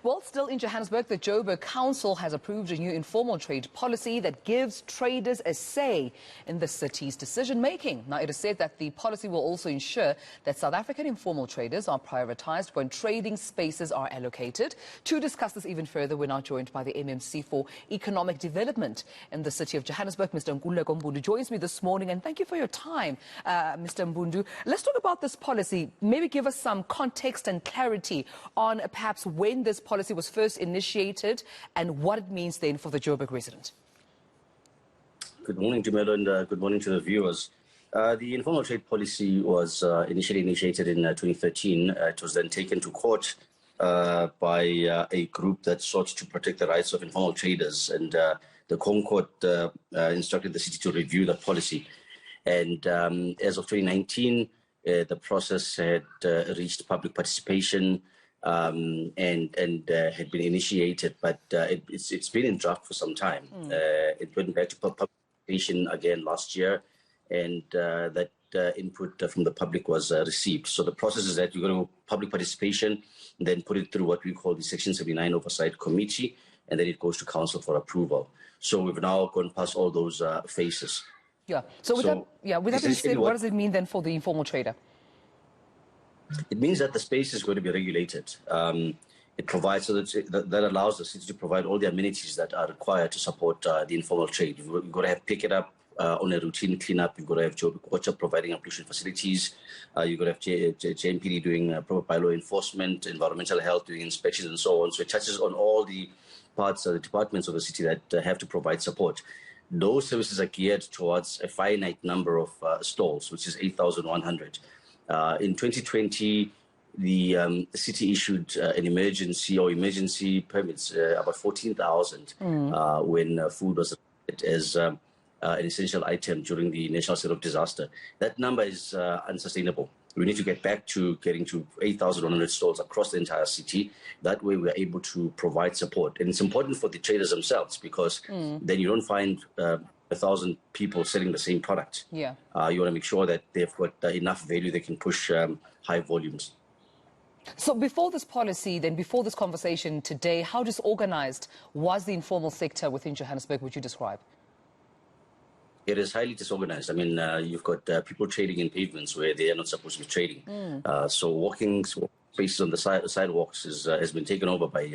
Well, still in Johannesburg, the Joburg Council has approved a new informal trade policy that gives traders a say in the city's decision-making. Now, it is said that the policy will also ensure that South African informal traders are prioritised when trading spaces are allocated. To discuss this even further, we're now joined by the MMC for Economic Development in the City of Johannesburg. Mr. Nkululeko Mbundu joins me this morning, and thank you for your time, Mr. Mbundu. Let's talk about this policy. Maybe give us some context and clarity on perhaps when this policy was first initiated and what it means then for the Joburg resident. Good morning, Tumelo, and good morning to the viewers. The informal trade policy was initially initiated in 2013. It was then taken to court by a group that sought to protect the rights of informal traders, and the Court instructed the city to review that policy. And as of 2019, the process had reached public participation and had been initiated, but it's been in draft for some time. It went back to public participation again last year, and that input from the public was received. So the process is that you go to public participation, then put it through what we call the Section 79 Oversight Committee, and then it goes to council for approval. So we've now gone past all those phases. Yeah. So with that being said, what does it mean then for the informal trader? It means that the space is going to be regulated. It provides so that allows the city to provide all the amenities that are required to support the informal trade. You've got to have pick it up on a routine cleanup. You've got to have Joburg providing pollution facilities. You've got to have JMPD doing proper bylaw enforcement, environmental health doing inspections, and so on. So it touches on all the parts of the departments of the city that have to provide support. Those services are geared towards a finite number of stalls, which is 8,100. In 2020, the city issued an emergency permits, about 14,000, when food was as an essential item during the national state of disaster. That number is unsustainable. We need to get back to getting to 8,100 stalls across the entire city. That way we are able to provide support. And it's important for the traders themselves, because then you don't find 1,000 people selling the same product. Yeah. You want to make sure that they've got enough value they can push high volumes. So before this policy, then before this conversation today, how disorganized was the informal sector within Johannesburg, would you describe? It is highly disorganized. I mean, you've got people trading in pavements where they are not supposed to be trading. So walking spaces on the sidewalks has been taken over by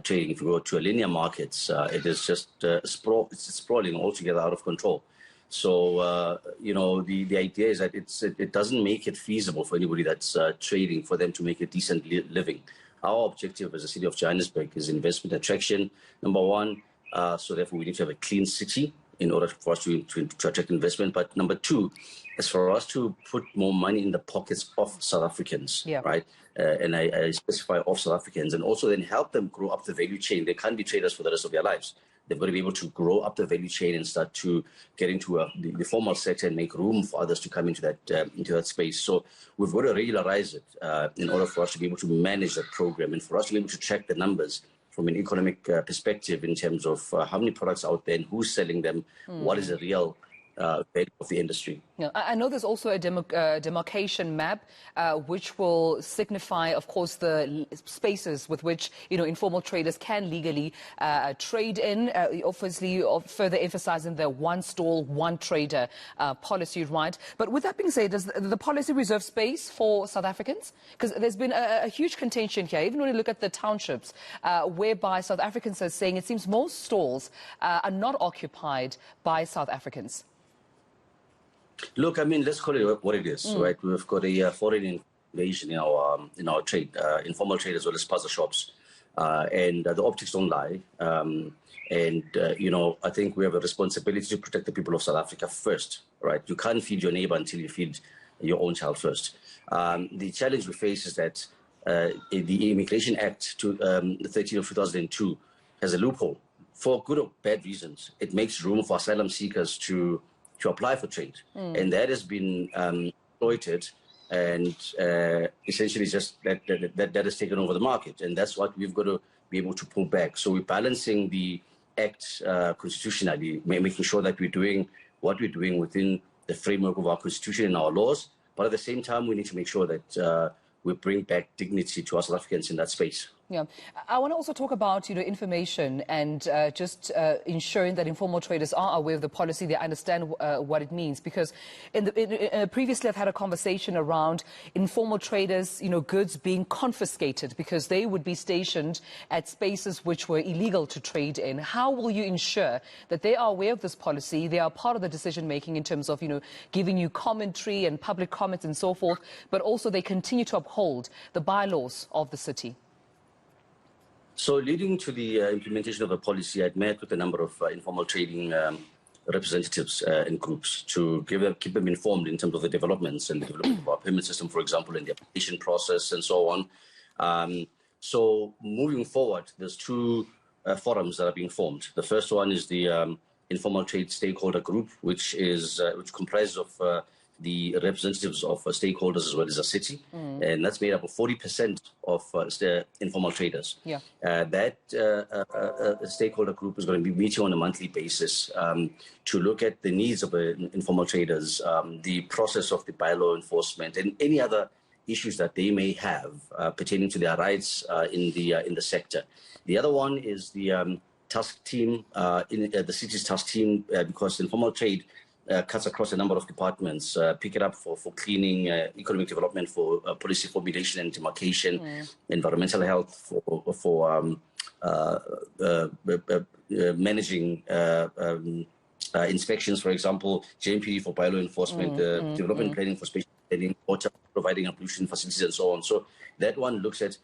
trading. If you go to a linear markets, it is just it's sprawling altogether out of control. So, the idea is that it doesn't make it feasible for anybody that's trading for them to make a decent living. Our objective as a City of Johannesburg is investment attraction, number one. So therefore, we need to have a clean city in order for us to attract investment. But number two is for us to put more money in the pockets of South Africans, right? And I specify of South Africans, and also then help them grow up the value chain. They can't be traders for the rest of their lives. They've got to be able to grow up the value chain and start to get into the formal sector and make room for others to come into that space. So we've got to regularize it in order for us to be able to manage that program, and for us to be able to track the numbers from an economic perspective in terms of how many products out there and who's selling them, what is the real value of the industry. Yeah, I know there's also a demarcation map which will signify, of course, the spaces with which informal traders can legally trade in. Obviously, further emphasizing the one stall, one trader policy, right? But with that being said, does the policy reserve space for South Africans? Because there's been a huge contention here, even when you look at the townships, whereby South Africans are saying it seems most stalls are not occupied by South Africans. Look, I mean, let's call it what it is, right? We've got a foreign invasion in our trade, informal trade as well as puzzle shops, and the optics don't lie. I think we have a responsibility to protect the people of South Africa first, right? You can't feed your neighbor until you feed your own child first. The challenge we face is that the Immigration Act, 13 of 2002, has a loophole for good or bad reasons. It makes room for asylum seekers to apply for trade, and that has been exploited, and essentially just that has taken over the market, and that's what we've got to be able to pull back. So we're balancing the act constitutionally, making sure that we're doing what we're doing within the framework of our constitution and our laws, but at the same time we need to make sure that we bring back dignity to our South Africans in that space. Yeah, I want to also talk about, information and just ensuring that informal traders are aware of the policy, they understand what it means. Because previously I've had a conversation around informal traders, goods being confiscated because they would be stationed at spaces which were illegal to trade in. How will you ensure that they are aware of this policy, they are part of the decision making in terms of, giving you commentary and public comments and so forth, but also they continue to uphold the bylaws of the city? So leading to the implementation of the policy, I'd met with a number of informal trading representatives and groups to keep them informed in terms of the developments and the development of our payment system, for example, and the application process and so on. So moving forward, there's two forums that are being formed. The first one is the informal trade stakeholder group, which comprises of the representatives of stakeholders as well as the city, and that's made up of 40% of the informal traders. Yeah. That stakeholder group is going to be meeting on a monthly basis to look at the needs of informal traders, the process of the bylaw enforcement, and any other issues that they may have pertaining to their rights in the sector. The other one is the task team, in the city's task team, because informal trade cuts across a number of departments, pick it up for cleaning, economic development, for policy formulation and demarcation, environmental health, for managing inspections, for example, JMP for bylaw enforcement, development planning for spatial planning, water, providing pollution facilities and so on. So that one looks at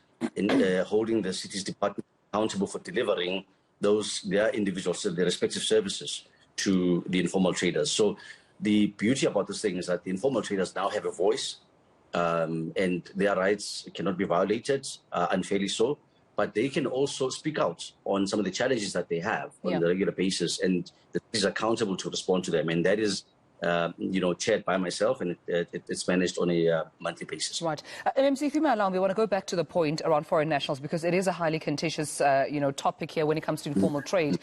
holding the city's department accountable for delivering their individuals, their respective services to the informal traders. So the beauty about this thing is that the informal traders now have a voice, and their rights cannot be violated, unfairly so, but they can also speak out on some of the challenges that they have on a regular basis, and the city is accountable to respond to them. And that is chaired by myself, and it's managed on a monthly basis. Right. MMC, if you may allow me, I want to go back to the point around foreign nationals, because it is a highly contentious, topic here when it comes to informal trade.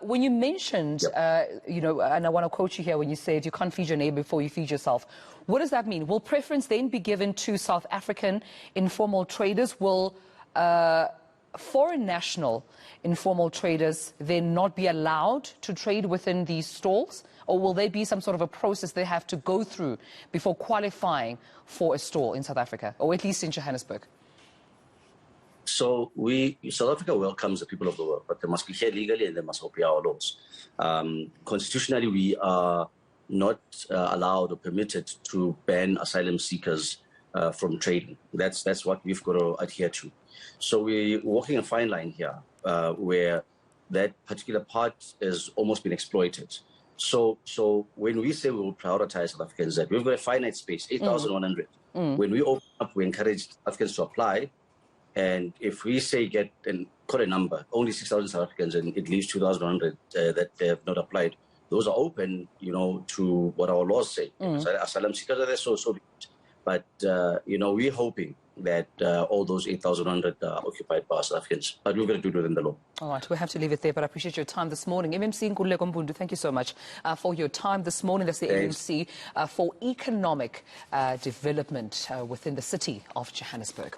When you mentioned, and I want to quote you here when you said you can't feed your neighbor before you feed yourself. What does that mean? Will preference then be given to South African informal traders? Will foreign national informal traders then not be allowed to trade within these stalls? Or will there be some sort of a process they have to go through before qualifying for a stall in South Africa, or at least in Johannesburg? So South Africa welcomes the people of the world, but they must be here legally and they must obey our laws. Constitutionally, we are not allowed or permitted to ban asylum seekers from trading. That's what we've got to adhere to. So we're walking a fine line here, where that particular part has almost been exploited. So when we say we will prioritize South Africans, that we've got a finite space, 8,100. When we open up, we encourage Africans to apply. And if we say quote a number, only 6,000 South Africans, and it leaves 2,100 that they have not applied, those are open, to what our laws say. Asylum seekers are there, so be it. But, we're hoping that all those 8,100 are occupied by South Africans. But we're going to do it within the law. All right, we have to leave it there, but I appreciate your time this morning. Nkululeko Mbundu, thank you so much for your time this morning. That's the eNCA for economic development within the city of Johannesburg.